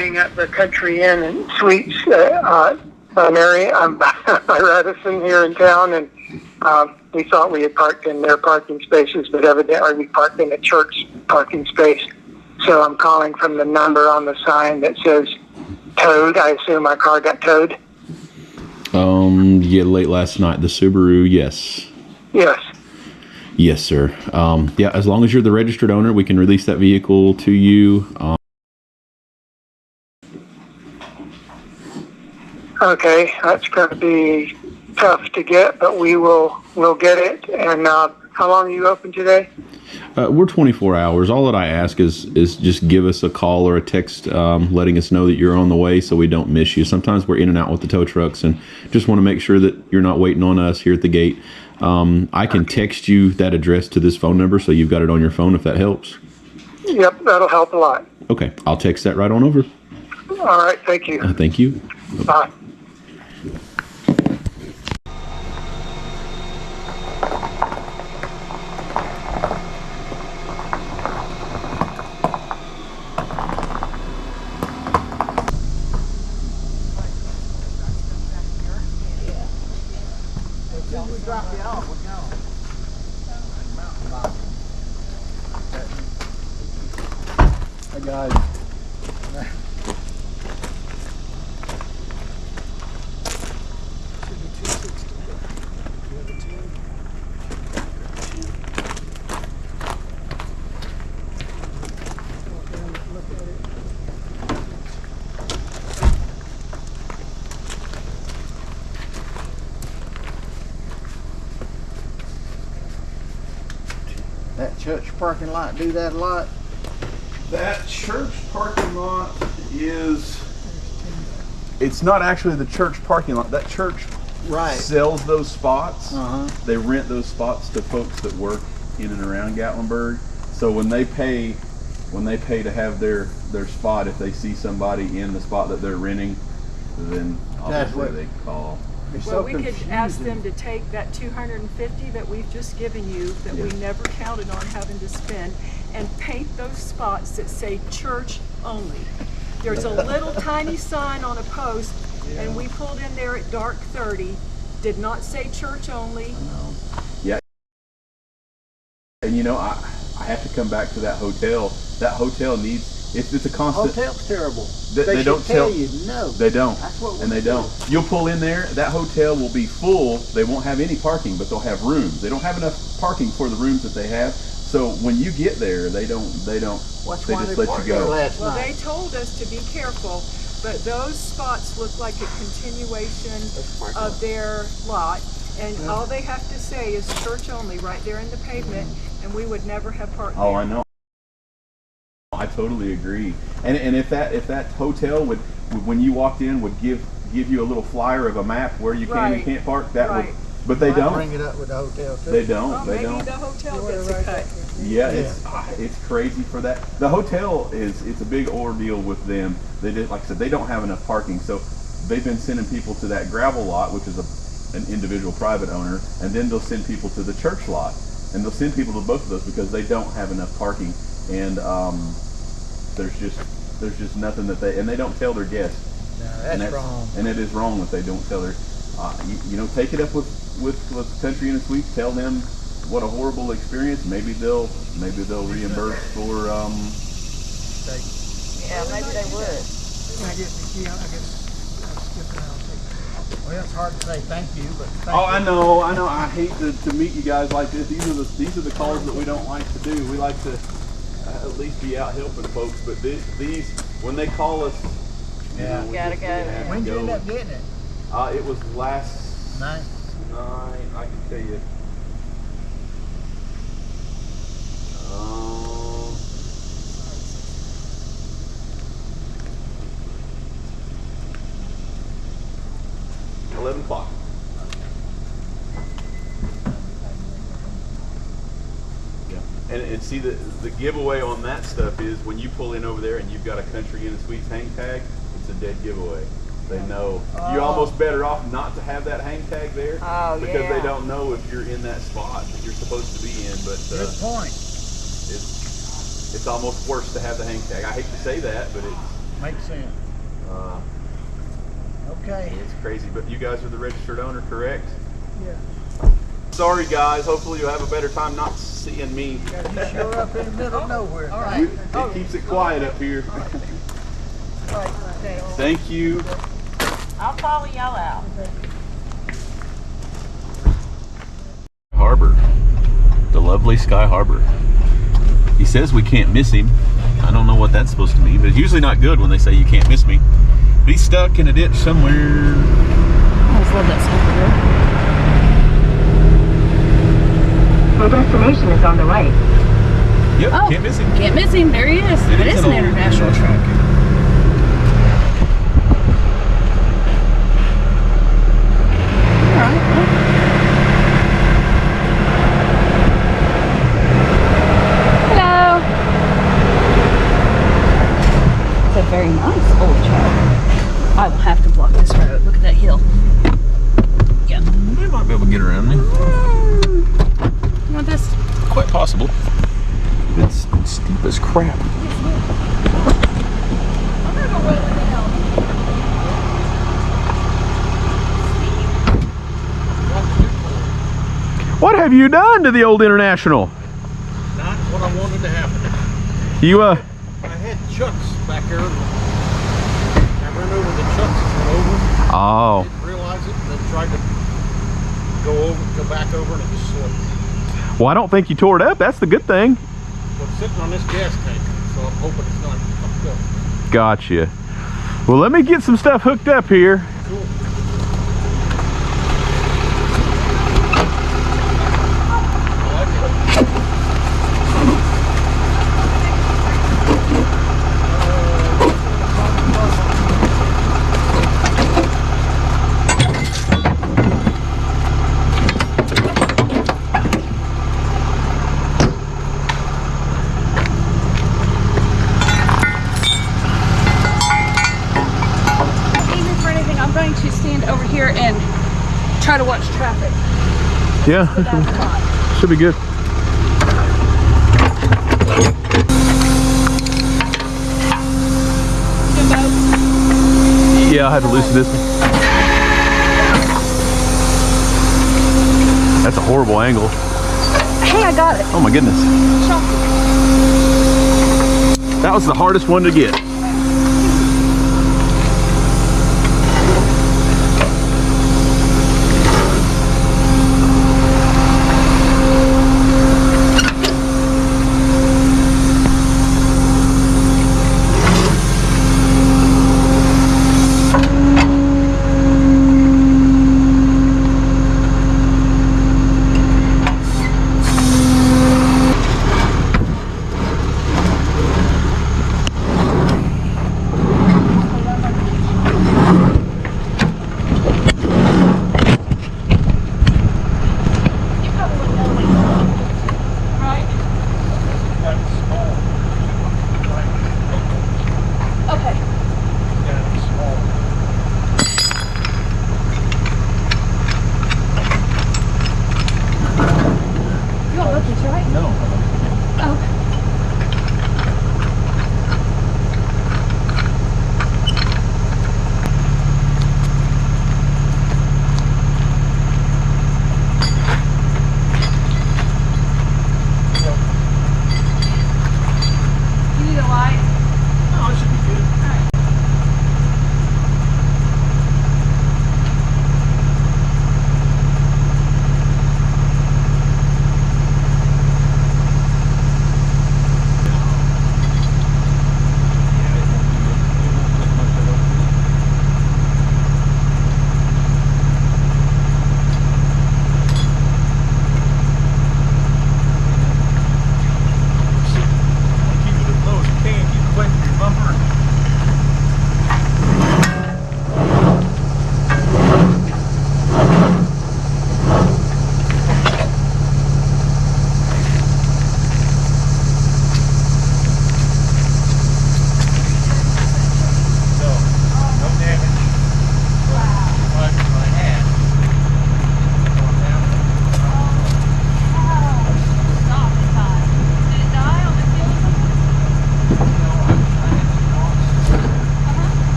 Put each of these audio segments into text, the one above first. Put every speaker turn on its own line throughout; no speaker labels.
staying at the Country Inn and Suites an area. I'm by Radisson here in town, and we thought we had parked in their parking spaces, but evidently we parked in a church parking space. So I'm calling from the number on the sign that says towed. I assume my car got towed.
Yeah, late last night. The Subaru, yes.
Yes.
Yes, sir. Yeah, as long as you're the registered owner, we can release that vehicle to you.
Okay, that's going to be tough to get, but we'll get it. And how long are you open today?
We're 24 hours. All that I ask is just give us a call or a text letting us know that you're on the way so we don't miss you. Sometimes we're in and out with the tow trucks and just want to make sure that you're not waiting on us here at the gate. I can text you that address to this phone number so you've got it on your phone if that helps.
Yep, that'll help a lot.
Okay, I'll text that right on over.
All right, thank you.
Thank you.
Bye.
Hey guys. That church parking lot do that a lot?
That church parking lot it's not actually the church parking lot. That church sells those spots. They rent those spots to folks that work in and around Gatlinburg. So when they pay to have their spot, if they see somebody in the spot that they're renting, then obviously they call.
Well, we could ask them to take that $250 that we've just given you, that we never counted on having to spend, and paint those spots that say church only. There's a little tiny sign on a post, and we pulled in there at dark 30, did not say church only.
Yeah. And you know, I have to come back to that hotel. That hotel needs, it's a constant.
Hotel's terrible.
They don't tell
you no.
They don't.
That's what
and they don't. You'll pull in there, that hotel will be full. They won't have any parking, but they'll have rooms. They don't have enough parking for the rooms that they have. So when you get there, they just let you go.
Well, they told us to be careful, but those spots look like a continuation of their lot, and all they have to say is church only right there in the pavement, and we would never have parked there.
Oh, I know. I totally agree. And if that hotel would, when you walked in, would give you a little flyer of a map where you can and can't park, that would. But they don't.
Bring it up with the hotel too.
They don't.
Well,
they don't.
Maybe the hotel gets a cut.
Yeah, it's crazy for that. The hotel it's a big ordeal with them. They did, like I said, they don't have enough parking, so they've been sending people to that gravel lot, which is an individual private owner, and then they'll send people to the church lot, and they'll send people to both of those because they don't have enough parking, and there's just nothing that they don't tell their guests.
No, that's wrong.
And it is wrong that they don't tell their. You know, take it up with Country Inn and Suites. Tell them what a horrible experience. Maybe they'll reimburse for.
Yeah, maybe they would.
I guess well, it's hard to say thank you, but
I know. I hate to meet you guys like this. These are the calls that we don't like to do. We like to at least be out helping folks. But these when they call us,
you gotta go.
When did you end up getting it?
It was last
night.
I can tell you. 11 o'clock. Yeah. And see, the giveaway on that stuff is when you pull in over there and you've got a Country Inn and Suites hang tag, it's a dead giveaway. They know. You're almost better off not to have that hang tag there because they don't know if you're in that spot that you're supposed to be in. But
good point.
It's almost worse to have the hang tag. I hate to say that, but
Makes sense. Okay.
It's crazy, but you guys are the registered owner, correct?
Yeah.
Sorry guys, hopefully you'll have a better time not seeing me.
You sure up in the middle of nowhere.
All right.
It keeps it quiet up here.
Right, thanks.
Thank you.
I'll follow y'all out.
Harbor. The lovely Sky Harbor. He says we can't miss him. I don't know what that's supposed to mean, but it's usually not good when they say you can't miss me. But he's stuck in a ditch somewhere.
I always love that stuff over
Your destination is on the right.
Yep,
Oh.
can't miss him.
Can't miss him. There he is. It is an international truck. All right. Hello. It's a very nice old truck. I will have to block this road. Look at that hill. Yep.
They might be able to get around me.
You want this?
Quite possible. It's steep as crap. What have you done to the old International?
Not what I wanted to happen.
You
I had chucks back there. I ran over the chucks and went over.
Oh.
Didn't realize it, and then tried to go back over, and it just slipped.
Well, I don't think you tore it up. That's the good thing.
Well, it's sitting on this gas tank, so I'm hoping it's not fucked up.
Gotcha. Well, let me get some stuff hooked up here.
Cool.
Even for anything, I'm going to stand over here and try to watch traffic.
Yeah,
That's fine.
should be good. Yeah, I'll have to loosen this one. That's a horrible angle.
Hey, I got it.
Oh my goodness.
Shocking.
That was the hardest one to get.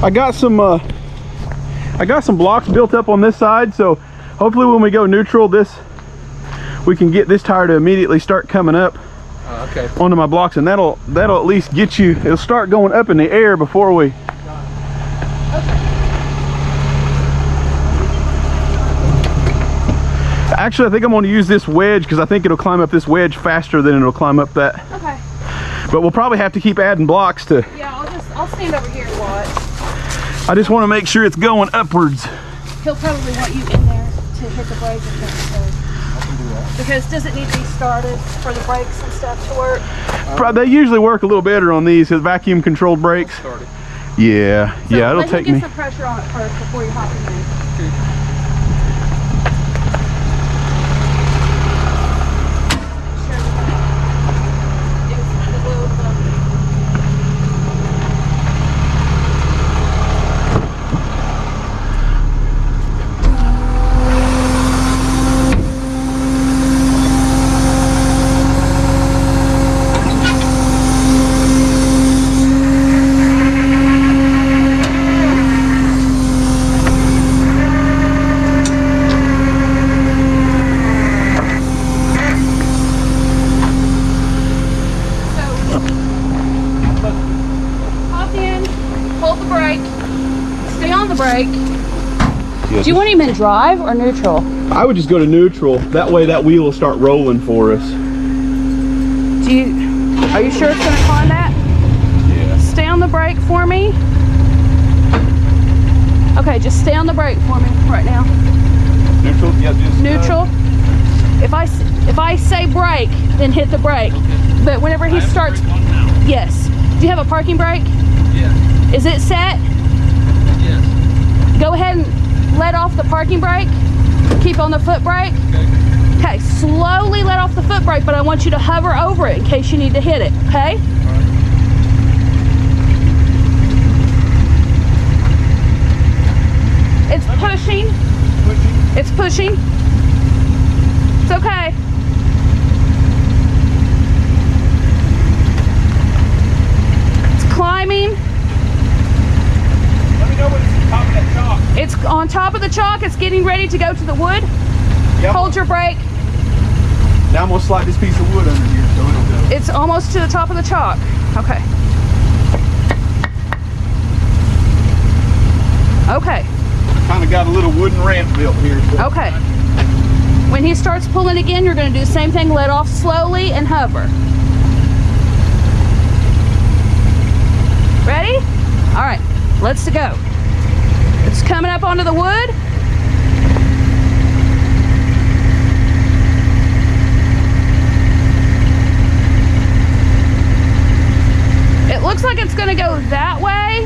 I got some blocks built up on this side, so hopefully when we go neutral, we can get this tire to immediately start coming up
Okay.
onto my blocks, and that'll at least get you. It'll start going up in the air before we. Actually, I think I'm going to use this wedge because I think it'll climb up this wedge faster than it'll climb up that.
Okay.
But we'll probably have to keep adding blocks to.
Yeah, I'll stand over here and watch.
I just want to make sure it's going upwards.
He'll probably want you in there to hit the brake if necessary.
I can do that.
Because does it need to be started for the brakes and stuff to work?
They usually work a little better on these vacuum controlled brakes.
Started.
Yeah,
So
yeah, it'll take me.
get some pressure on it first before you hop in there. Do you want him in drive or neutral?
I would just go to neutral. That way that wheel will start rolling for us.
Are you sure it's going to climb that?
Yeah.
Stay on the brake for me. Okay, just stay on the brake for me right now.
Neutral? Yeah, just
Neutral. If I say brake, then hit the brake. But whenever he starts, yes. Do you have a parking brake?
Yeah.
Is it set?
Yes.
Go ahead and let off the parking brake. Keep on the foot brake. Okay, slowly let off the foot brake, but I want you to hover over it in case you need to hit it, okay? It's pushing. It's pushing. It's okay. It's climbing.
Let me know when it's on top of that chalk.
It's on top of the chalk. It's getting ready to go to the wood.
Yep.
Hold your brake.
Now I'm gonna slide this piece of wood under here so it'll go.
It's almost to the top of the chalk. Okay. Okay.
Kind of got a little wooden ramp built here. So.
Okay. When he starts pulling again, you're going to do the same thing. Let off slowly and hover. Ready? All right. Let's go. It's coming up onto the wood. It looks like it's going to go that way.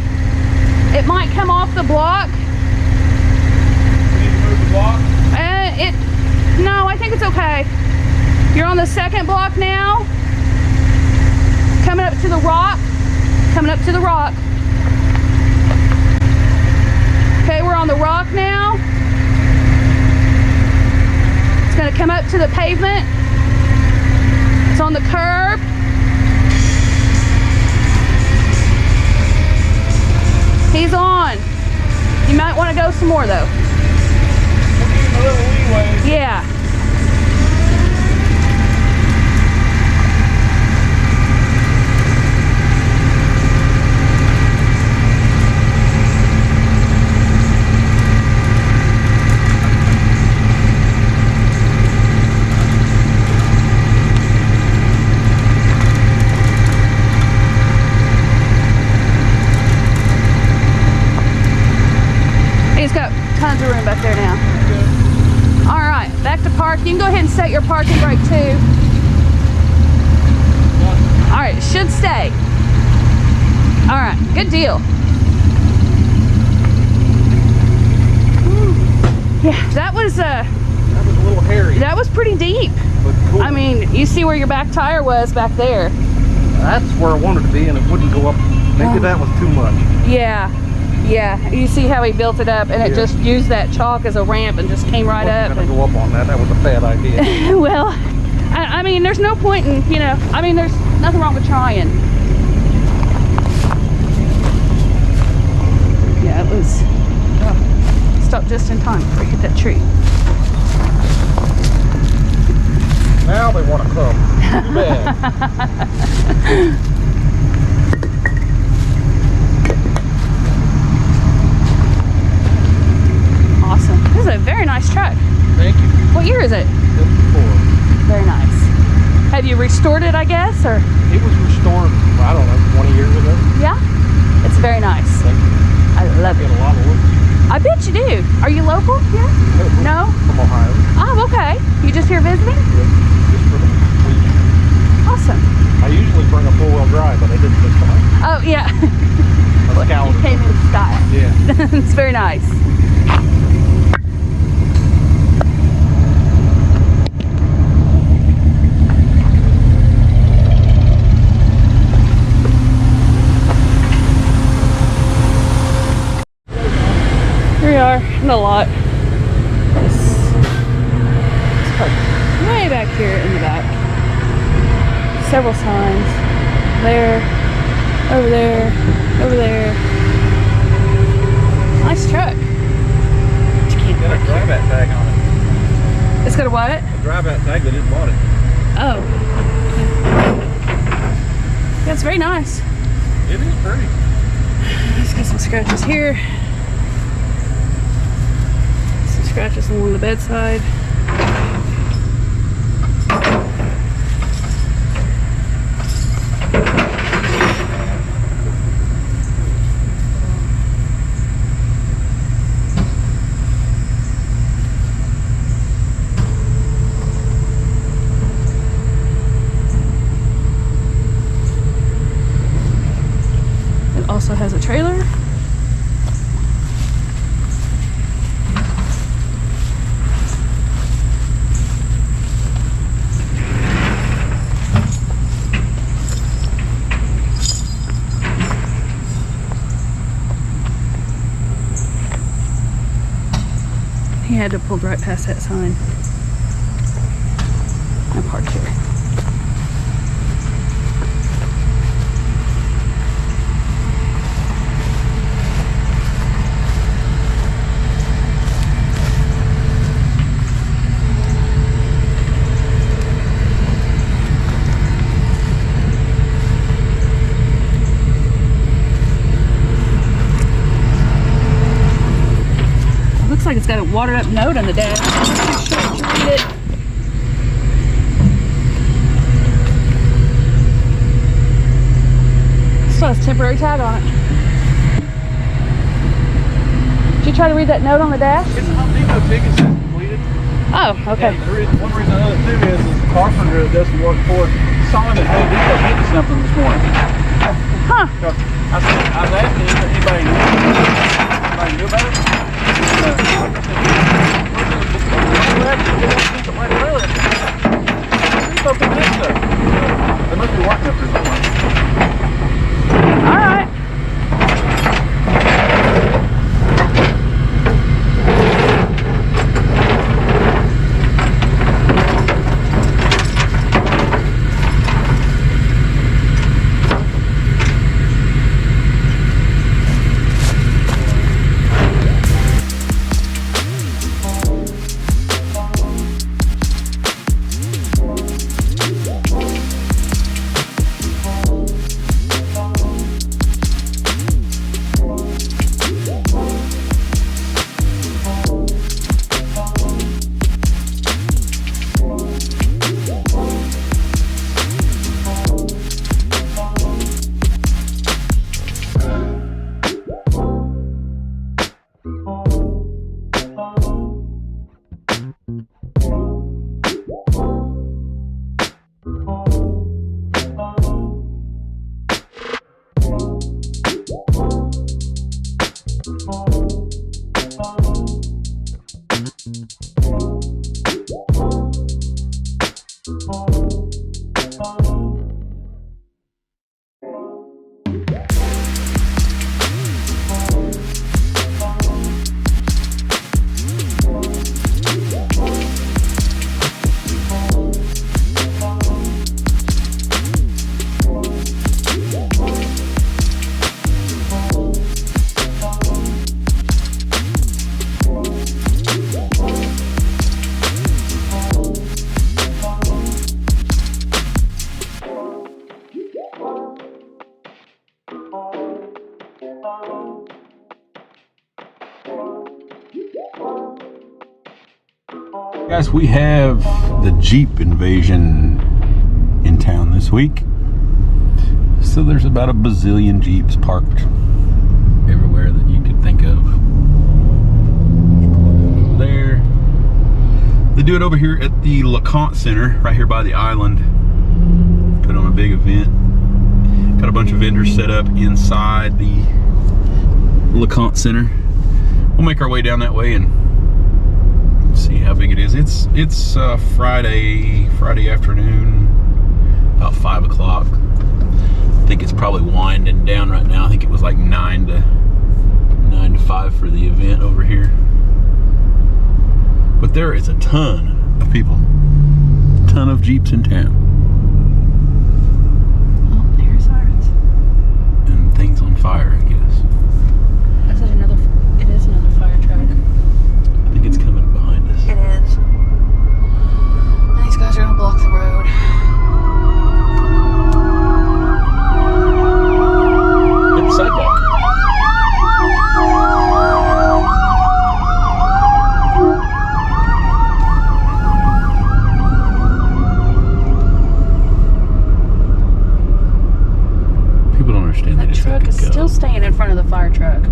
It might come off the block.
We need to move the block.
No, I think it's okay. You're on the second block now. Coming up to the rock. Coming up to the rock. Okay, we're on the rock now. It's going to come up to the pavement. It's on the curb. He's on. You might want to go some more though.
We'll give him a little leeway.
Yeah. He's got tons of room back there now. All right, back to park. You can go ahead and set your parking brake too. All right, it should stay. All right, good deal. Yeah, that was
That was a little hairy.
that was pretty deep.
But cool.
I mean, you see where your back tire was back there.
That's where I wanted to be, and it wouldn't go up. Maybe that was too much.
Yeah, yeah. You see how he built it up, and it
Yeah.
just used that chalk as a ramp and just came right up.
I wasn't gonna go up on that. That was a bad idea.
Well, I mean, there's no point in, I mean, there's nothing wrong with trying. is. Stop just in time before you hit that tree.
Now they want to come. Too bad.
Awesome. This is a very nice truck.
Thank you.
What year is it?
54.
Very nice. Have you restored it, I guess, or?
It was restored, I don't know, 20 years ago.
Yeah? It's very nice.
Thank you.
I love
Get
it.
a lot of looks
I bet you do. Are you local here? No?
from Ohio.
Oh, okay. You just here visiting?
Just for the week.
Awesome.
I usually bring a four-wheel drive, but I didn't this time.
Oh, yeah.
I was
You came in style.
Yeah.
It's very nice. Here we are in the lot. It's parked way back here in the back. Several signs. There, over there, over there. Nice truck.
Got a drive-out tag on it.
It's got a what?
A drive-out tag, they didn't want it.
Oh. Yeah, it's very nice.
It is pretty.
Let's get some scratches here. Some scratches along the bedside. It also has a trailer. He had to pull right past that sign. I parked here. Looks like it's got a watered up note on the dash. I'm not too sure to read it. Still has temporary tag on it. Did you try to read that note on the dash?
It's a Home Depot ticket that's completed.
Oh, okay.
And one reason another too is the carpenter that doesn't work for it saw him at Home Depot getting something this morning.
Huh.
So I was asking if anybody knew about it. They must be working up there somewhere.
All right.
Guys, we have the Jeep invasion in town this week. So there's about a bazillion Jeeps parked everywhere that you could think of. Over there. They do it over here at the LeConte Center, right here by the island. Put on a big event. Got a bunch of vendors set up inside the LeConte Center. We'll make our way down that way and see how big it is. It's Friday afternoon, about 5 o'clock. I think it's probably winding down right now. I think it was like 9 to 5 for the event over here. But there is a ton of people, ton of Jeeps in town.
Oh, there's sirens.
And things on fire, I guess.
Is it another? It is another fire truck.
I think it's coming behind us.
It is. And these guys are gonna block the road.
Hit the sidewalk. People don't understand
That
they just have
truck
to
is
go.
still staying in front of the fire truck.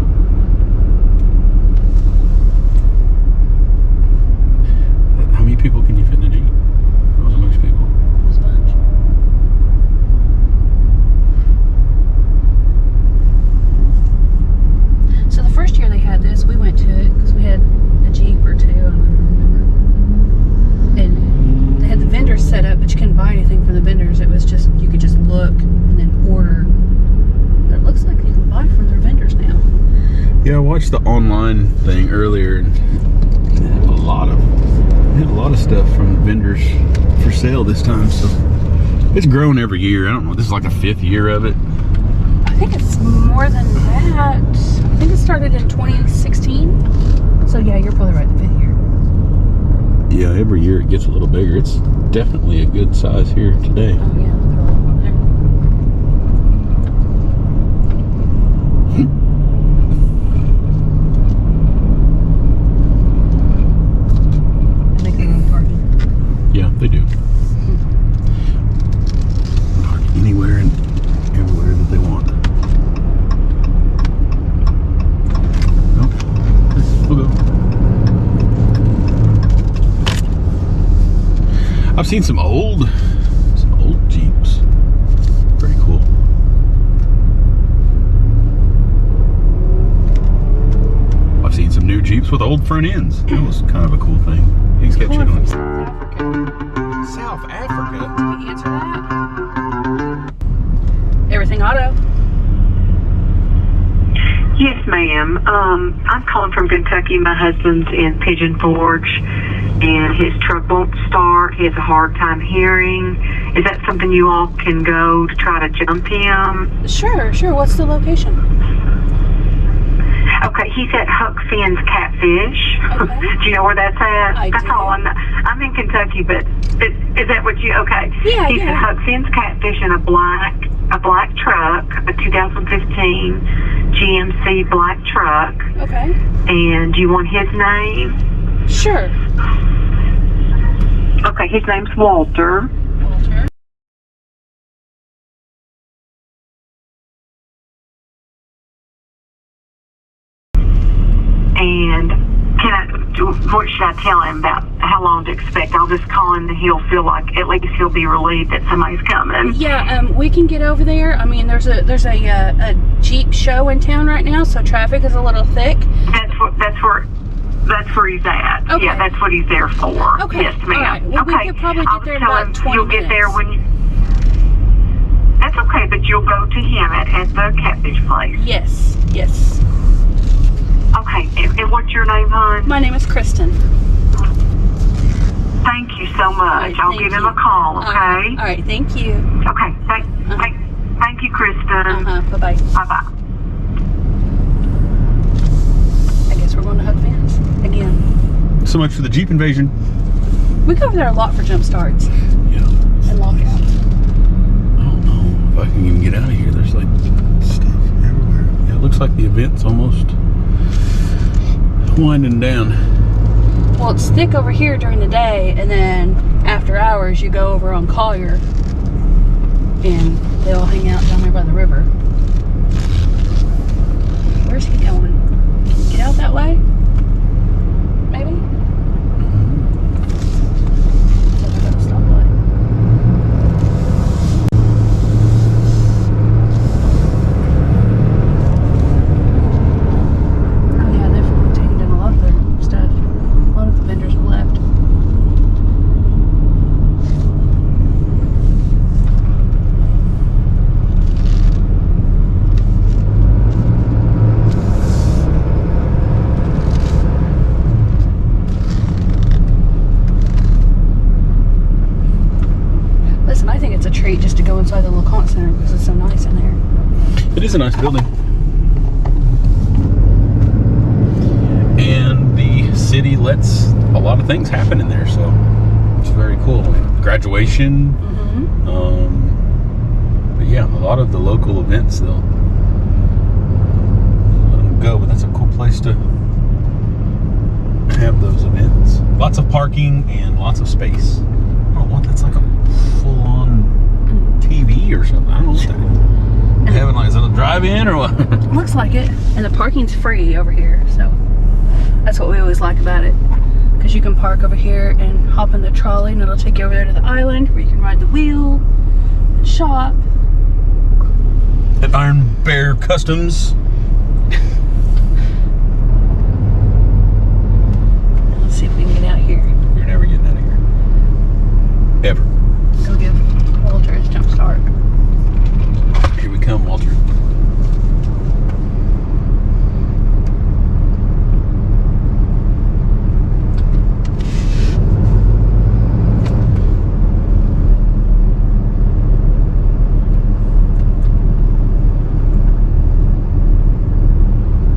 How many people can you fit in a Jeep? That wasn't much people.
It was a bunch. So the first year they had this, we went to it because we had a Jeep or two, I don't remember. And they had the vendors set up, but you couldn't buy anything from the vendors. It was just, you could just look and then order. But it looks like you can buy from their vendors now.
Yeah, I watched the online thing earlier, and they had a lot of stuff from vendors for sale this time. So it's grown every year. I don't know. This is like the 5th year of it.
I think it's more than that. I think it started in 2016. So yeah, you're probably right, the 5th year.
Yeah, every year it gets a little bigger. It's definitely a good size here today.
Oh yeah, look at all over there. They make their own parking.
Yeah, they do. Park anywhere and everywhere that they want. Okay, we'll go. I've seen some old Jeeps. Pretty cool. I've seen some new Jeeps with old front ends. That was kind of a cool thing. He's got
Calling
you
from
on
South Africa.
South Africa.
Can we answer that? Everything Auto.
Yes, ma'am. I'm calling from Kentucky. My husband's in Pigeon Forge, and his truck won't start. He has a hard time hearing. Is that something you all can go to try to jump him?
Sure. What's the location?
Okay, he's at Huck Finn's Catfish.
Okay.
Do you know where that's at?
I
That's
do.
all I'm in Kentucky, but is that what you? Okay.
Yeah,
He's
yeah.
at Huck Finn's Catfish in a black truck, a 2015 GMC black truck.
Okay.
And do you want his name?
Sure.
Okay, his name's Walter.
Walter.
And what should I tell him about how long to expect? I'll just call him and he'll feel like at least he'll be relieved that somebody's coming.
Yeah, we can get over there. I mean, there's a Jeep show in town right now, so traffic is a little thick.
That's where he's at.
Okay.
Yeah, that's what he's there for.
Okay.
Yes, ma'am.
All right. Well, we
okay.
could probably
I'll
get there in
tell
about
him
20
you'll get there
minutes.
when you... That's okay, but you'll go to him at the catfish place.
Yes.
Okay, and what's your name, hon?
My name is Kristen.
Thank you so much.
right,
I'll
thank
give him
you.
a call, okay?
All right. Thank you.
Okay, thank you, Kristen.
Bye-bye.
Bye-bye.
I guess we're going to Huck Finn's again.
So much for the Jeep invasion.
We go over there a lot for jump starts
Yeah.
and lockouts.
I don't know if I can even get out of here. There's like stuff everywhere. Yeah, it looks like
like the event's almost winding down.
Well, it's thick over here during the day, and then after hours you go over on Collier and they all hang out down there by the river. Where's he going? Can you get out that way? Maybe? Just to go inside the little con center because it's so nice in there.
It is a nice building. And the city lets a lot of things happen in there, so it's very cool. Graduation. But yeah, a lot of the local events, they'll let them go, but that's a cool place to have those events. Lots of parking and lots of space. I don't know what that's like, a full-on TV or something. I don't know what that is. Having like, is it a drive-in or what?
Looks like it. And the parking's free over here, so that's what we always like about it. Because you can park over here and hop in the trolley and it'll take you over there to the island where you can ride the wheel, and shop.
At Iron Bear Customs.
Let's see if we can get out here.
You're never getting out of here. Ever.
Go give Walter his jump start.
Here we come, Walter.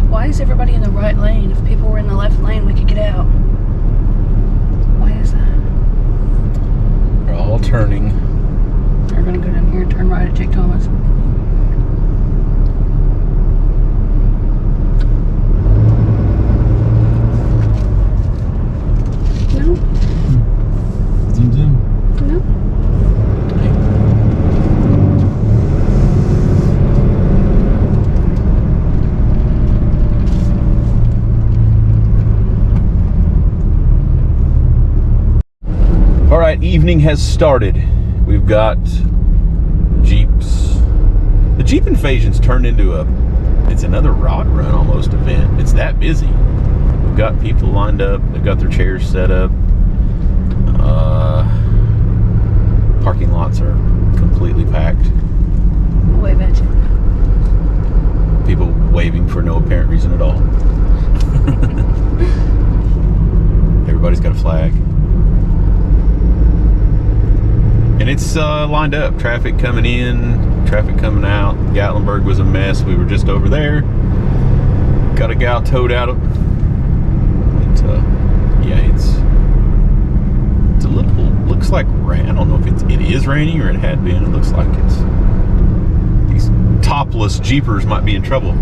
Why is everybody in the right lane? If people were in the left lane, we could get out. Why is that?
We're all turning.
We're gonna go down here and turn right at Jake Thomas. No?
Zoom, zoom.
No?
All right, evening has started. We've got Jeeps. The Jeep Invasion's turned into it's another rod run almost event. It's that busy. We've got people lined up. They've got their chairs set up. Parking lots are completely packed.
Wave at you.
People waving for no apparent reason at all. Everybody's got a flag. And it's lined up. Traffic coming in, traffic coming out. Gatlinburg was a mess. We were just over there. Got a gal towed out. But yeah, it's a little, looks like rain. I don't know if it is raining or it had been. It looks like it's, these topless Jeepers might be in trouble.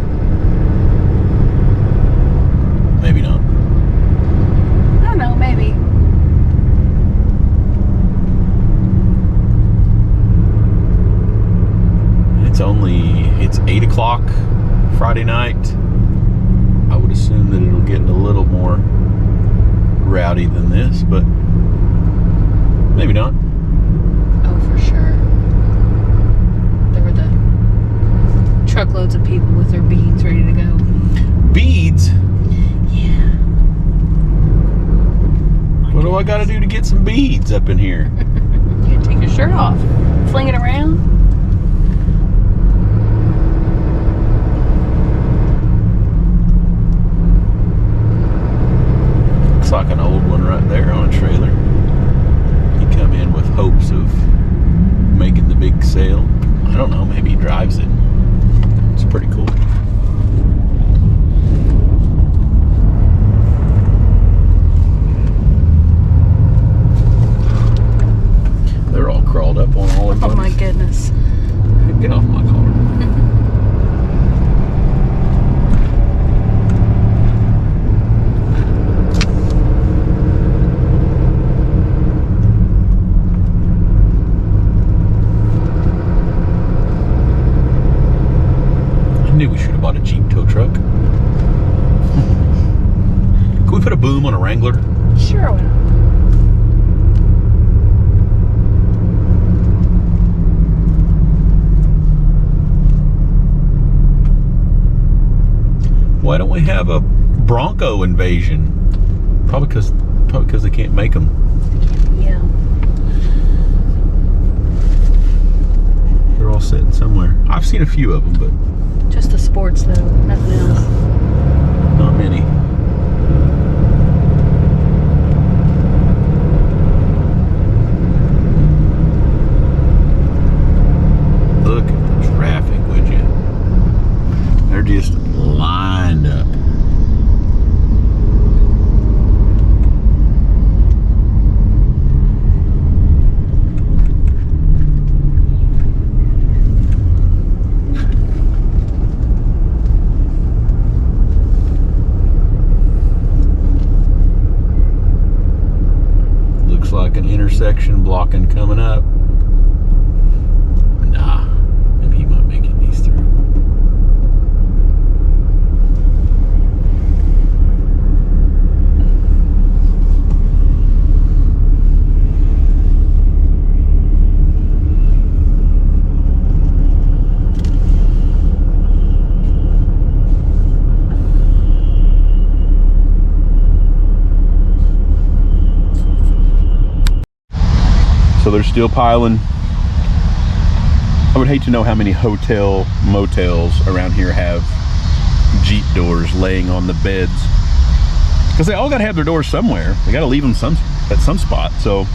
Maybe not.
I don't know, maybe.
It's 8 o'clock Friday night. I would assume that it'll get a little more rowdy than this, but maybe not.
Oh, for sure. There were the truckloads of people with their beads ready to go.
Beads?
Yeah.
What do I gotta do to get some beads up in here?
You can take your shirt off, fling it around.
Like an old one right there on a trailer. He come in with hopes of making the big sale. I don't know, maybe he drives it. It's pretty cool. They're all crawled up on all their
Oh
buddies.
my goodness.
I knew we should have bought a Jeep tow truck. Can we put a boom on a Wrangler?
Sure, why not?
Why don't we have a Bronco invasion? Probably because they can't make them.
Yeah.
They're all sitting somewhere. I've seen a few of them, but
Just the sports though, nothing else.
not many. Look at the traffic, would you? They're just lined up. Looks like an intersection blocking coming up. Nah, maybe he might make it these through. So they're still piling. I would hate to know how many motels around here have Jeep doors laying on the beds, because they all got to have their doors somewhere. They got to leave them at some spot. So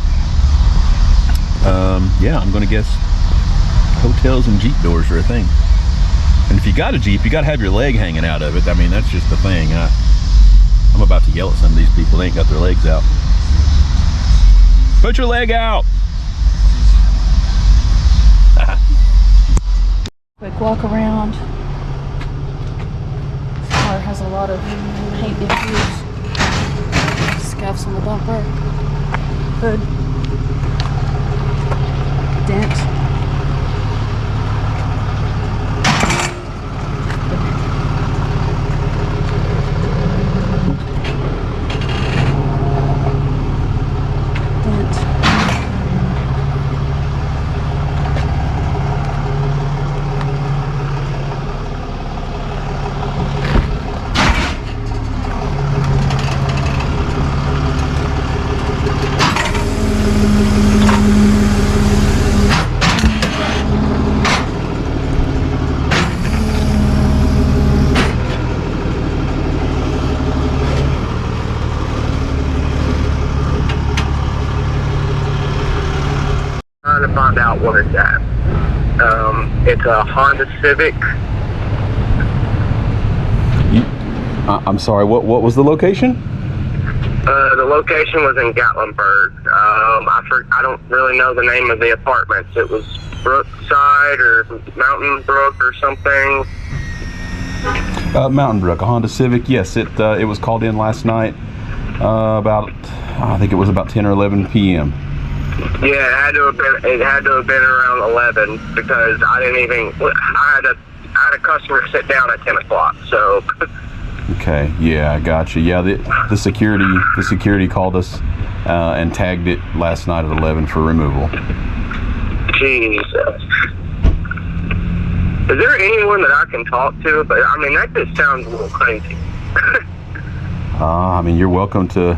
yeah, I'm going to guess hotels and Jeep doors are a thing. And if you got a Jeep, you got to have your leg hanging out of it. I mean, that's just the thing. I'm about to yell at some of these people. They ain't got their legs out. Put your leg out.
Quick walk around. This car has a lot of paint issues. Scuffs on the bumper, hood, dent.
Trying to find out what it's at. It's a Honda Civic.
I'm sorry, what was the location?
The location was in Gatlinburg. I don't really know the name of the apartments. It was Brookside or Mountain Brook or something.
Mountain Brook, a Honda Civic. Yes, it was called in last night about, I think it was about 10 or 11 p.m.
Yeah, it had to have been around 11 because I had a customer sit down at 10 o'clock. So.
Okay, yeah, I got you. Yeah, the security called us and tagged it last night at 11 for removal.
Jesus. Is there anyone that I can talk to? But I mean, that just sounds a little crazy.
I mean, you're welcome to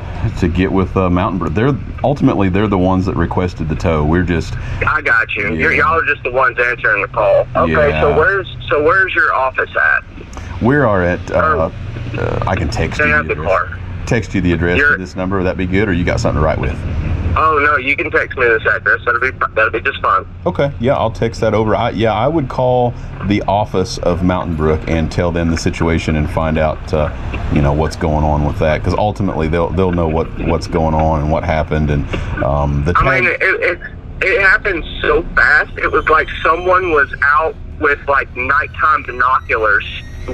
get with Mountain Brook. They're the ones that requested the tow. We're just.
I got you.
Yeah.
Y'all are just the ones answering the call. Okay,
Yeah.
So where's your office at?
We are at. I can text you the address. Text you the address to this number. Would that be good, or you got something to write with?
Oh no, you can text me this address. That'll be just fine.
Okay, yeah, I'll text that over. I would call the office of Mountain Brook and tell them the situation and find out, what's going on with that, because ultimately they'll know what's going on and what happened and the tag.
I mean, it happened so fast. It was like someone was out with like nighttime binoculars,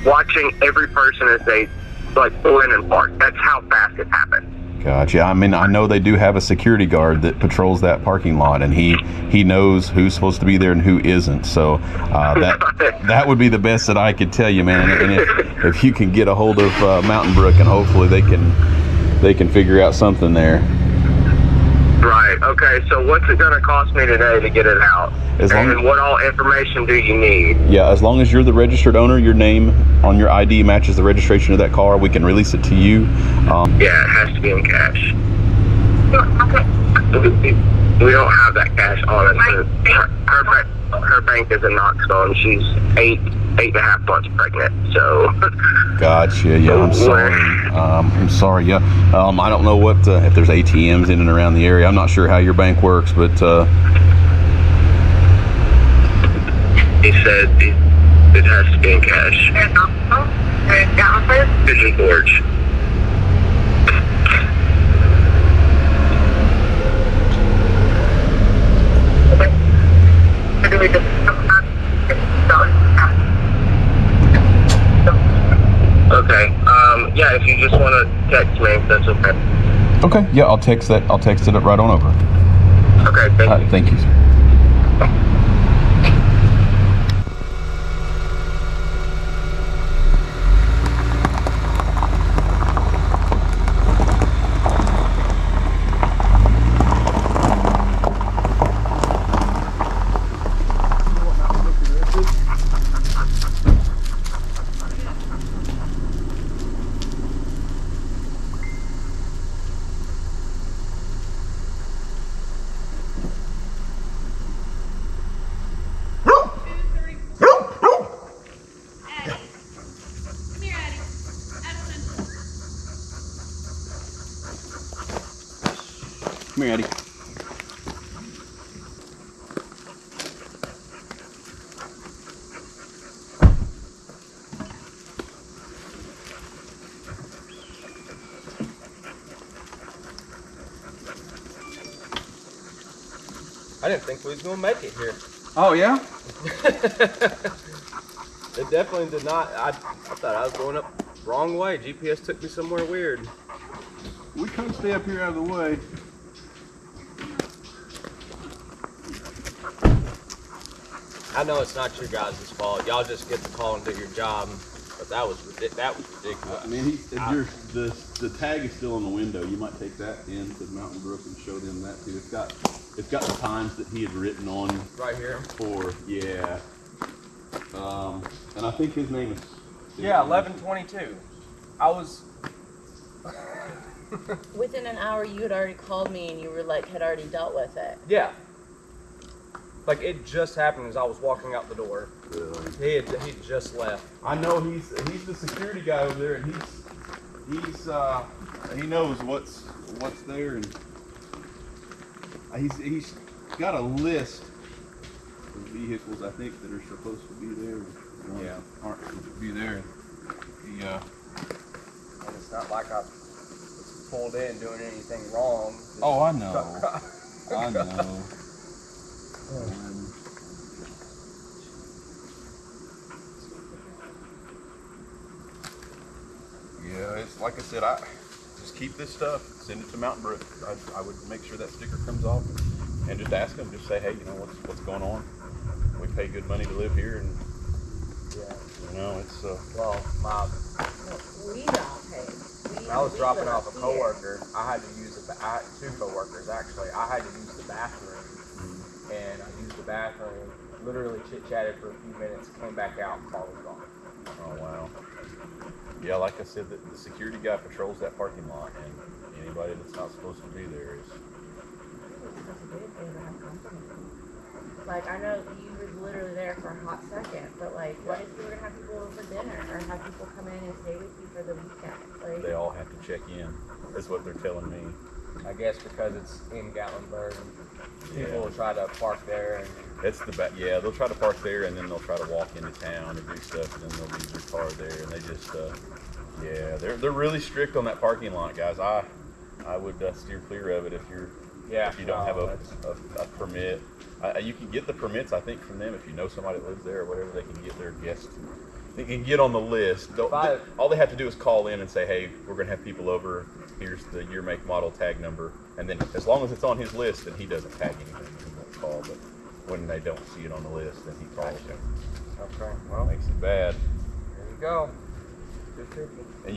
watching every person as they like pull in and park. That's how fast it happened.
Gotcha. I mean, I know they do have a security guard that patrols that parking lot, and he knows who's supposed to be there and who isn't. So that would be the best that I could tell you, man. And if you can get a hold of Mountain Brook, and hopefully they can figure out something there.
Right. Okay. So what's it going to cost me today to get it out? And what all information do you need?
Yeah, as long as you're the registered owner, your name on your ID matches the registration of that car, we can release it to you.
Yeah, it has to be in cash. We don't have that cash on us. Her bank is in Knoxville, and she's 8.5 months pregnant. So.
Gotcha. Yeah, I'm sorry. I'm sorry. Yeah, I don't know what if there's ATMs in and around the area. I'm not sure how your bank works, but
he said it has to be in cash. Pigeon Forge. Okay. Yeah, if you just want to text me, that's okay.
okay. Yeah, I'll text that. I'll text it right on over.
Okay, thank you.
Thank you, sir. Come here, Eddie.
I didn't think we was gonna make it here.
Oh yeah.
It definitely did not. I thought I was going up the wrong way. GPS took me somewhere weird.
We couldn't stay up here out of the way.
I know it's not your guys' fault. Y'all just get the call and do your job. But that was ridiculous.
I mean, the tag is still on the window. You might take that in to Mountain Brook and show them that too. It's got the times that he had written on
Right here.
for and I think his name is
Yeah, 11:22. I was.
Within an hour, you had already called me and you were like, had already dealt with it.
Yeah. Like it just happened as I was walking out the door.
Really?
He just left.
I know he's the security guy over there, and he knows what's there, and he's got a list of vehicles I think that are supposed to be there.
Yeah.
Aren't supposed to be there.
And it's not like I was pulled in doing anything wrong. Just
Oh, I know. I know. Yeah, it's like I said, I just keep this stuff, send it to Mountain Brook. I would make sure that sticker comes off and just ask them, just say, hey, you know, what's going on? We pay good money to live here, and you know, it's
Well,
We don't pay.
I was dropping off a coworker. I had to use I had two coworkers actually. I had to use the bathroom, and I used the bathroom. Literally chit-chatted for a few minutes, came back out, and car was gone.
oh wow. Yeah, like I said, the security guy patrols that parking lot, and anybody that's not supposed to be there is.
Like, I know you were literally there for a hot second, but like, what if you were gonna have people over for dinner or have people come in and stay with you for the weekend? Like,
They all have to check in. That's what they're telling me.
I guess because it's in Gatlinburg, people will try to park there and
That's the back. Yeah, they'll try to park there, and then they'll try to walk into town and do stuff, and then they'll leave their car there, and they just, yeah, they're really strict on that parking lot, guys. I would steer clear of it if you don't have a permit. You can get the permits, I think, from them if you know somebody that lives there or whatever. They can get their guests. They can get on the list. All they have to do is call in and say, "Hey, we're going to have people over.
here's the year, make, model, tag number, and then as long as it's on his list, then he doesn't tag anything. He won't call, but when they don't see it on the list, then he calls.
Gotcha. Okay, well,
Makes it bad.
there you go. 250.
And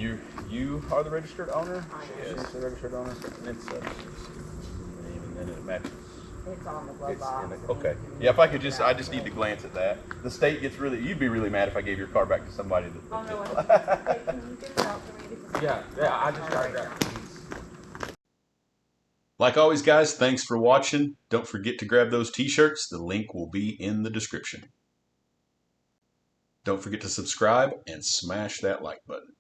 you are the registered owner?
She's the registered owner.
It's and then it matches.
It's on the glove
It's
box.
in the-
Okay. Yeah, if I could I just need to glance at that. The state gets you'd be really mad if I gave your car back to somebody that.
Oh, no, wait, can you get it out for me? Because
Yeah, I just gotta grab these.
Like always, guys, thanks for watching. Don't forget to grab those t-shirts. The link will be in the description. Don't forget to subscribe and smash that like button.